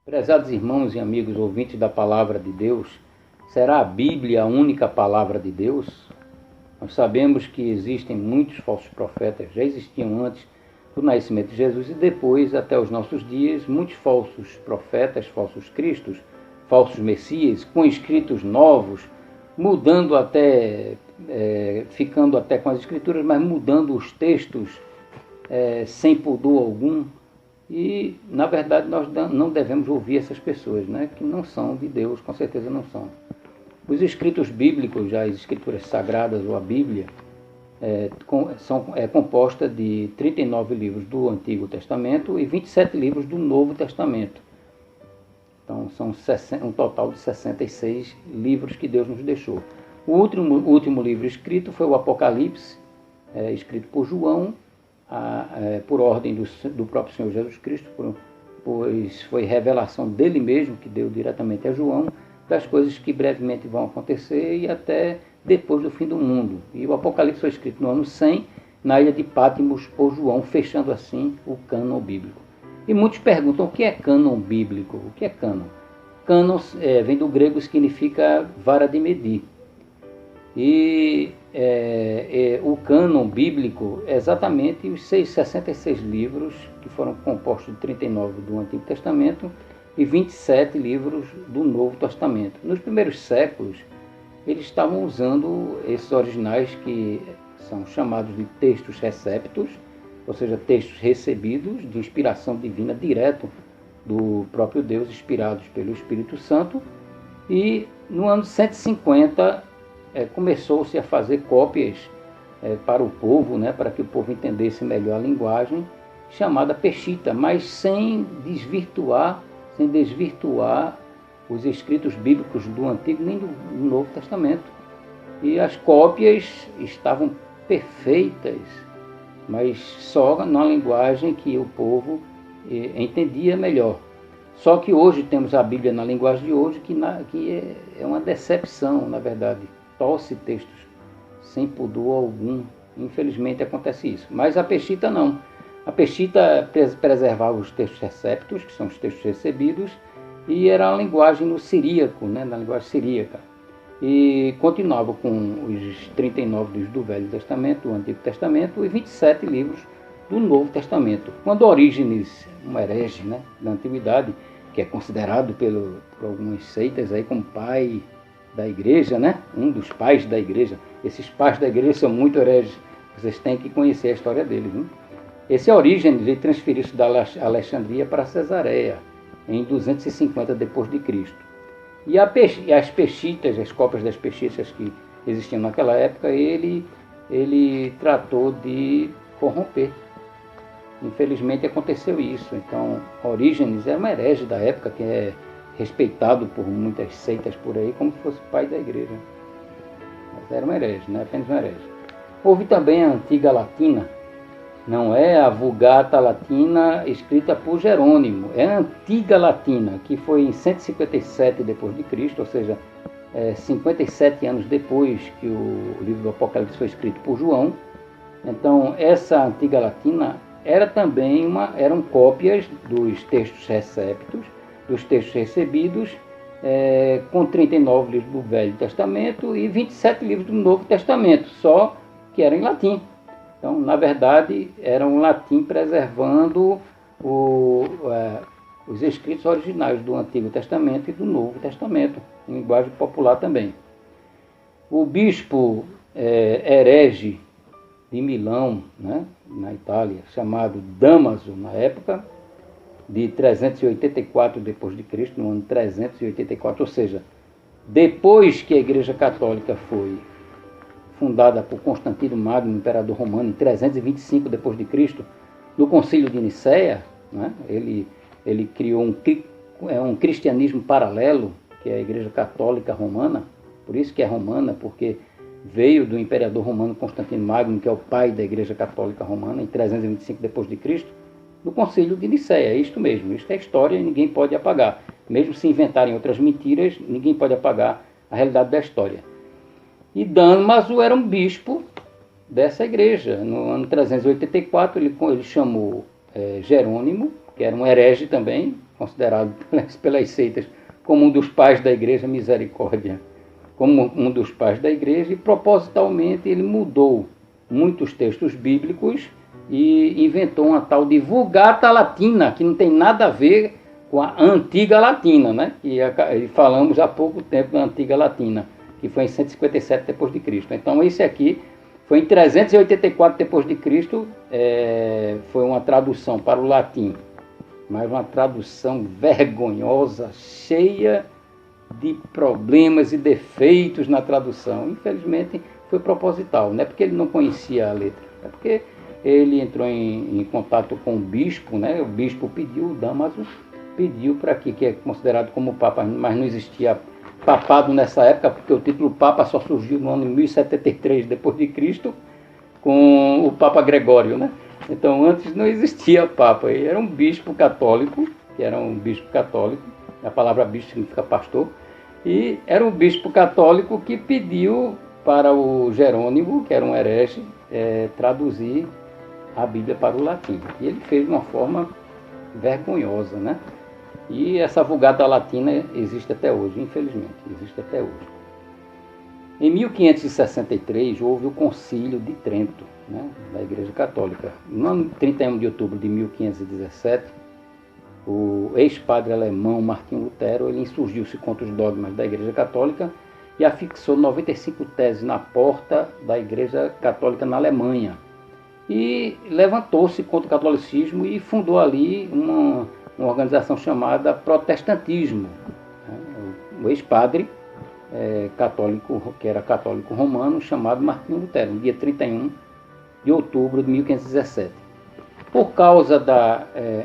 Prezados irmãos e amigos ouvintes da Palavra de Deus, será a Bíblia a única Palavra de Deus? Nós sabemos que existem muitos falsos profetas, já existiam antes do nascimento de Jesus e depois, até os nossos dias, muitos falsos profetas, falsos cristos, falsos messias, com escritos novos, mudando até, ficando até com as escrituras, mas mudando os textos sem pudor algum. E, na verdade, nós não devemos ouvir essas pessoas, né, que não são de Deus, com certeza não são. Os escritos bíblicos, já as escrituras sagradas ou a Bíblia, é composta de 39 livros do Antigo Testamento e 27 livros do Novo Testamento. Então, são um total de 66 livros que Deus nos deixou. O último livro escrito foi o Apocalipse, escrito por João, por ordem do próprio Senhor Jesus Cristo, pois foi revelação dele mesmo, que deu diretamente a João, das coisas que brevemente vão acontecer e até depois do fim do mundo. E o Apocalipse foi escrito no ano 100, na ilha de Patmos, por João, fechando assim o cânon bíblico. E muitos perguntam, o que é cânon bíblico? O que é cânon? Cânon vem do grego, significa vara de medir. E o cânon bíblico é exatamente os 66 livros que foram compostos de 39 do Antigo Testamento e 27 livros do Novo Testamento. Nos primeiros séculos, eles estavam usando esses originais que são chamados de textos receptos, ou seja, textos recebidos de inspiração divina direto do próprio Deus, inspirados pelo Espírito Santo. E no ano 150 começou-se a fazer cópias para o povo, né, para que o povo entendesse melhor a linguagem, chamada Peshitta, mas sem desvirtuar os escritos bíblicos do Antigo nem do Novo Testamento. E as cópias estavam perfeitas, mas só na linguagem que o povo entendia melhor. Só que hoje temos a Bíblia na linguagem de hoje, que é uma decepção, na verdade. Torce textos sem pudor algum. Infelizmente acontece isso. Mas a Peshitta não. A Peshitta preservava os textos receptos, que são os textos recebidos, e era a linguagem no siríaco, né, na linguagem siríaca. E continuava com os 39 livros do Velho Testamento, do Antigo Testamento, e 27 livros do Novo Testamento. Quando Orígenes, um herege, né, da Antiguidade, que é considerado por algumas seitas aí como pai da igreja, né, um dos pais da igreja. Esses pais da igreja são muito hereges, vocês têm que conhecer a história deles. Hein? Esse Orígenes veio transferir-se da Alexandria para Cesareia, em 250 d.C. E as Peshitas, as cópias das Peshitas que existiam naquela época, ele tratou de corromper. Infelizmente aconteceu isso. Então, Orígenes era um herege da época, que é respeitado por muitas seitas por aí, como se fosse pai da igreja. Mas era um herege, não é apenas um herege. Houve também a Antiga Latina, não é a Vulgata Latina escrita por Jerônimo, é a Antiga Latina, que foi em 157 d.C., ou seja, 57 anos depois que o livro do Apocalipse foi escrito por João. Então, essa Antiga Latina eram cópias dos textos receptos, dos textos recebidos, com 39 livros do Velho Testamento e 27 livros do Novo Testamento, só que eram em latim. Então, na verdade, era um latim preservando os escritos originais do Antigo Testamento e do Novo Testamento, em linguagem popular também. O bispo herege de Milão, né, na Itália, chamado Damaso, na época de 384 d.C., no ano 384, ou seja, depois que a Igreja Católica foi fundada por Constantino Magno, imperador romano, em 325 d.C., no Concílio de Nicéia, né, ele criou um cristianismo paralelo, que é a Igreja Católica Romana, por isso que é romana, porque veio do imperador romano Constantino Magno, que é o pai da Igreja Católica Romana, em 325 d.C., no Concílio de Nicéia. É isto mesmo, isto é história e ninguém pode apagar. Mesmo se inventarem outras mentiras, ninguém pode apagar a realidade da história. E Damaso era um bispo dessa igreja. No ano 384 ele chamou Jerônimo, que era um herege também, considerado pelas seitas como um dos pais da Igreja, Misericórdia, como um dos pais da Igreja, e propositalmente ele mudou muitos textos bíblicos e inventou uma tal de Vulgata Latina, que não tem nada a ver com a Antiga Latina, né? E falamos há pouco tempo da Antiga Latina, que foi em 157 depois de Cristo. Então esse aqui foi em 384 depois de Cristo, foi uma tradução para o latim, mas uma tradução vergonhosa, cheia de problemas e defeitos na tradução. Infelizmente foi proposital, não é porque ele não conhecia a letra, é porque ele entrou em contato com o bispo, né? O bispo pediu, o Damaso pediu para que é considerado como papa, mas não existia papado nessa época, porque o título Papa só surgiu no ano 1073 depois de Cristo, com o Papa Gregório, né? Então antes não existia Papa, ele era um bispo católico, a palavra bispo significa pastor, e era um bispo católico que pediu para o Jerônimo, que era um herege, traduzir a Bíblia para o latim. E ele fez de uma forma vergonhosa, né? E essa Vulgata Latina existe até hoje, infelizmente, existe até hoje. Em 1563 houve o Concílio de Trento, né, da Igreja Católica. No ano 31 de outubro de 1517, o ex-padre alemão Martinho Lutero, ele insurgiu-se contra os dogmas da Igreja Católica e afixou 95 teses na porta da Igreja Católica na Alemanha. E levantou-se contra o catolicismo e fundou ali uma organização chamada Protestantismo. O ex-padre católico, que era católico romano, chamado Martinho Lutero, no dia 31 de outubro de 1517. Por causa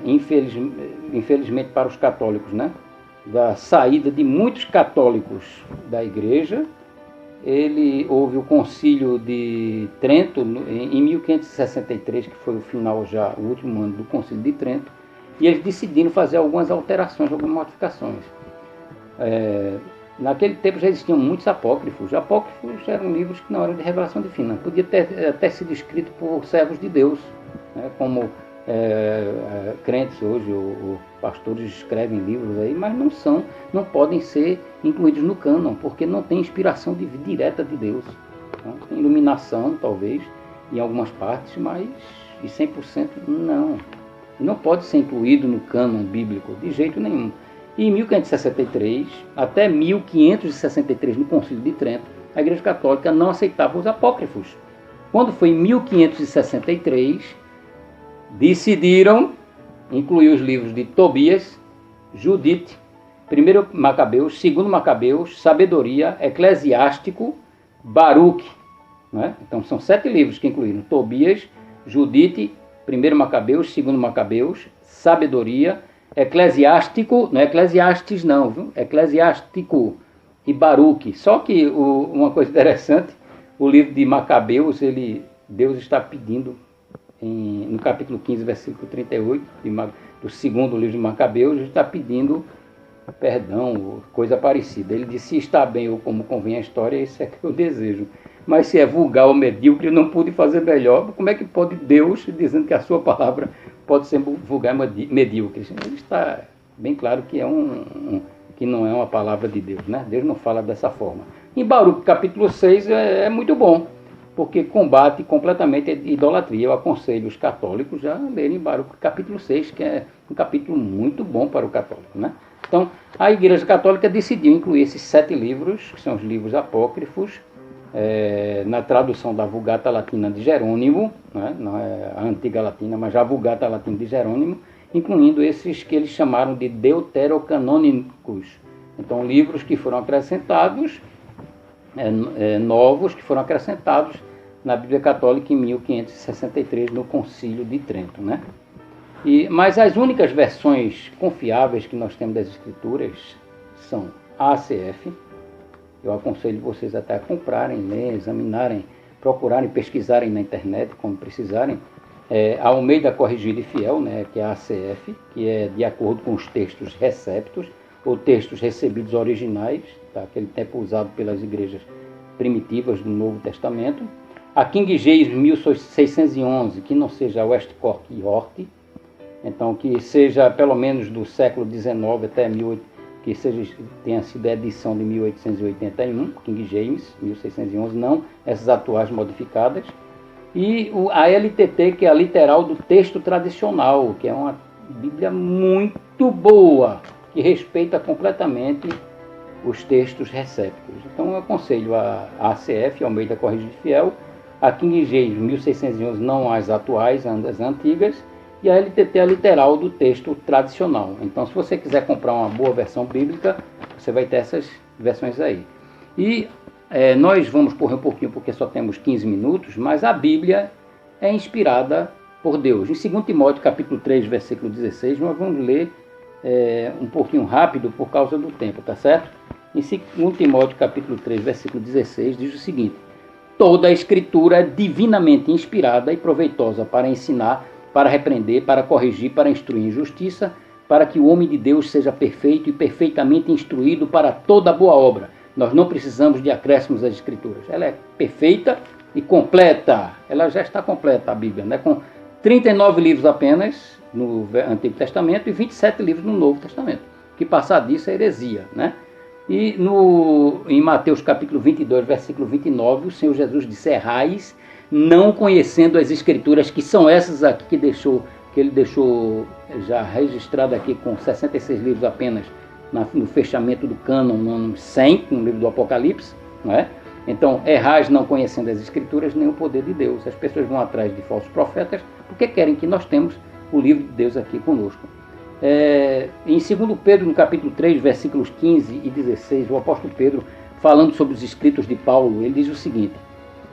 infelizmente para os católicos, né, da saída de muitos católicos da igreja, houve o Concílio de Trento em 1563, que foi o final já, o último ano do Concílio de Trento, e eles decidiram fazer algumas alterações, algumas modificações. Naquele tempo já existiam muitos apócrifos. Apócrifos eram livros que não eram de revelação divina. Podia ter até sido escrito por servos de Deus, né, como crentes hoje, ou pastores escrevem livros aí, mas não podem ser incluídos no cânon, porque não tem inspiração direta de Deus. Então, tem iluminação, talvez, em algumas partes, mas de 100% não. Não pode ser incluído no cânon bíblico de jeito nenhum. E em 1563, até 1563, no Concílio de Trento, a Igreja Católica não aceitava os apócrifos. Quando foi em 1563, decidiram incluir os livros de Tobias, Judite, 1 Macabeus, 2 Macabeus, Sabedoria, Eclesiástico, Baruque. Né? Então são 7 livros que incluíram Tobias, Judite, 1 Macabeus, 2 Macabeus, Sabedoria, Eclesiástico, não é Eclesiastes não, viu? Eclesiástico e Baruque. Só que uma coisa interessante, o livro de Macabeus, Deus está pedindo, no capítulo 15, versículo 38, do segundo livro de Macabeus, está pedindo perdão, coisa parecida. Ele disse, se está bem ou como convém a história, isso é que eu desejo. Mas se é vulgar ou medíocre, eu não pude fazer melhor. Como é que pode Deus, dizendo que a sua palavra pode ser vulgar e medíocre? Ele está bem claro que, que não é uma palavra de Deus, né? Deus não fala dessa forma. Em Baruque, capítulo 6, é muito bom, porque combate completamente a idolatria. Eu aconselho os católicos a lerem Baruque, capítulo 6, que é um capítulo muito bom para o católico, né? Então, a Igreja Católica decidiu incluir esses 7 livros, que são os livros apócrifos, na tradução da Vulgata Latina de Jerônimo, né? Não é a Antiga Latina, mas já a Vulgata Latina de Jerônimo, incluindo esses que eles chamaram de deuterocanônicos. Então, livros que foram acrescentados, novos, que foram acrescentados na Bíblia Católica em 1563, no Concílio de Trento, né? Mas as únicas versões confiáveis que nós temos das Escrituras são a ACF. Eu aconselho vocês até a comprarem, lerem, examinarem, procurarem, pesquisarem na internet, como precisarem. A Almeida Corrigida e Fiel, né, que é a ACF, que é de acordo com os textos receptos, ou textos recebidos originais, daquele tempo usado pelas igrejas primitivas do Novo Testamento. A King James 1611, que não seja Westcott e Hort. Então, que seja pelo menos do século XIX até tenha sido a edição de 1881, King James, 1611, não essas atuais modificadas. E a LTT, que é a literal do texto tradicional, que é uma Bíblia muito boa, que respeita completamente os textos recépticos. Então eu aconselho a ACF, Almeida Corrigida e Fiel, a King James 1611, não as atuais, as antigas, e a LTT, a literal do texto tradicional. Então, se você quiser comprar uma boa versão bíblica, você vai ter essas versões aí. E nós vamos correr um pouquinho, porque só temos 15 minutos, mas a Bíblia é inspirada por Deus. Em 2 Timóteo, capítulo 3, versículo 16, nós vamos ler um pouquinho rápido por causa do tempo, tá certo? Em 2 Timóteo, capítulo 3, versículo 16, diz o seguinte: toda a Escritura é divinamente inspirada e proveitosa para ensinar, para repreender, para corrigir, para instruir em justiça, para que o homem de Deus seja perfeito e perfeitamente instruído para toda boa obra. Nós não precisamos de acréscimos às Escrituras. Ela é perfeita e completa. Ela já está completa, a Bíblia, né? Com 39 livros apenas no Antigo Testamento e 27 livros no Novo Testamento. Que passar disso é heresia, né? E em Mateus capítulo 22, versículo 29, o Senhor Jesus disse: errais, não conhecendo as Escrituras, que são essas aqui que ele deixou já registrado aqui com 66 livros apenas no fechamento do cânon, no ano 100, no livro do Apocalipse, não é? Então, errais não conhecendo as Escrituras nem o poder de Deus. As pessoas vão atrás de falsos profetas porque querem que nós temos o livro de Deus aqui conosco. Em 2 Pedro, no capítulo 3, versículos 15 e 16, o apóstolo Pedro, falando sobre os escritos de Paulo, ele diz o seguinte: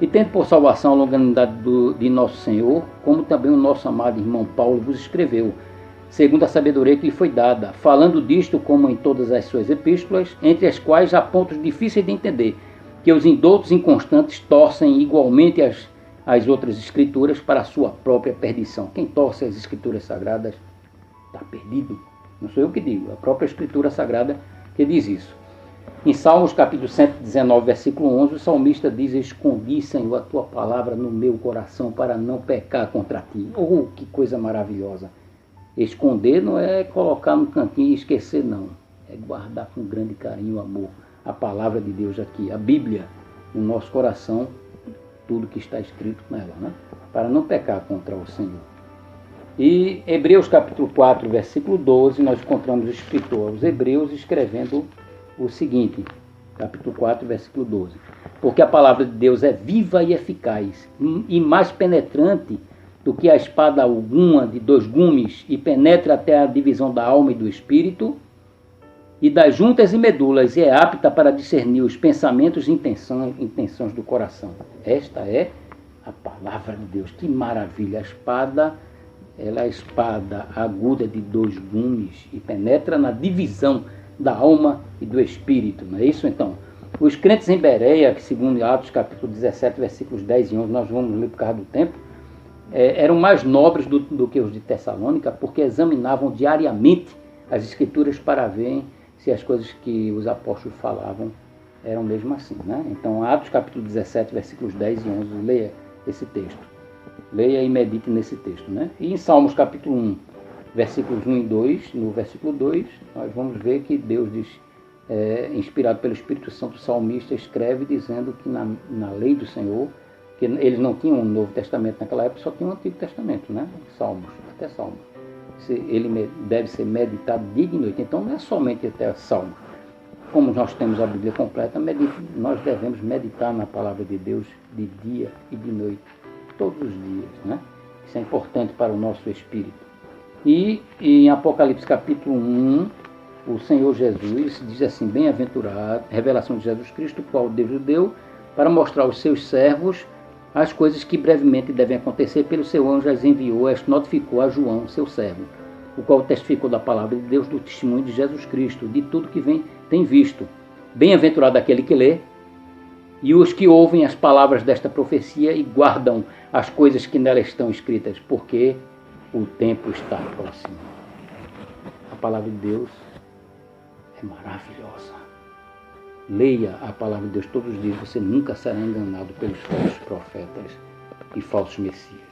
e tendo por salvação a longanimidade de nosso Senhor, como também o nosso amado irmão Paulo vos escreveu, segundo a sabedoria que lhe foi dada, falando disto como em todas as suas epístolas, entre as quais há pontos difíceis de entender, que os indoutos inconstantes torcem igualmente as outras escrituras para a sua própria perdição. Quem torce as escrituras sagradas está perdido. Não sou eu que digo, é a própria Escritura Sagrada que diz isso. Em Salmos capítulo 119, versículo 11, o salmista diz: escondi, Senhor, a tua palavra no meu coração para não pecar contra ti. Oh, que coisa maravilhosa! Esconder não é colocar no cantinho e esquecer, não. É guardar com grande carinho e amor a palavra de Deus aqui, a Bíblia, no nosso coração, tudo que está escrito nela, né? Para não pecar contra o Senhor. E Hebreus capítulo 4, versículo 12, nós encontramos o escritor aos Hebreus escrevendo o seguinte, capítulo 4, versículo 12: porque a palavra de Deus é viva e eficaz, e mais penetrante do que a espada alguma de dois gumes, e penetra até a divisão da alma e do espírito, e das juntas e medulas, e é apta para discernir os pensamentos e intenções do coração. Esta é a palavra de Deus. Que maravilha! A espada, ela é a espada aguda de dois gumes e penetra na divisão da alma e do espírito, não é isso? Então, os crentes em Bereia, que segundo Atos capítulo 17, versículos 10 e 11, nós vamos ler por causa do tempo, eram mais nobres do que os de Tessalônica, porque examinavam diariamente as escrituras para verem se as coisas que os apóstolos falavam eram mesmo assim, né? Então, Atos capítulo 17, versículos 10 e 11, leia esse texto. Leia e medite nesse texto, né? E em Salmos capítulo 1, versículos 1 e 2, no versículo 2, nós vamos ver que Deus diz, inspirado pelo Espírito Santo, o salmista escreve dizendo que na lei do Senhor, que eles não tinham um Novo Testamento naquela época, só tinham um Antigo Testamento, né? Salmos, até Salmos. Ele deve ser meditado dia e noite. Então não é somente até Salmos. Como nós temos a Bíblia completa, nós devemos meditar na palavra de Deus de dia e de noite, todos os dias, né? Isso é importante para o nosso espírito. E em Apocalipse capítulo 1, o Senhor Jesus diz assim: bem-aventurado, revelação de Jesus Cristo, o qual Deus o deu, para mostrar aos seus servos as coisas que brevemente devem acontecer. Pelo seu anjo as enviou, as notificou a João, seu servo, o qual testificou da palavra de Deus, do testemunho de Jesus Cristo, de tudo que tem visto. Bem-aventurado aquele que lê, e os que ouvem as palavras desta profecia e guardam as coisas que nela estão escritas, porque o tempo está próximo. A palavra de Deus é maravilhosa. Leia a palavra de Deus todos os dias, você nunca será enganado pelos falsos profetas e falsos messias.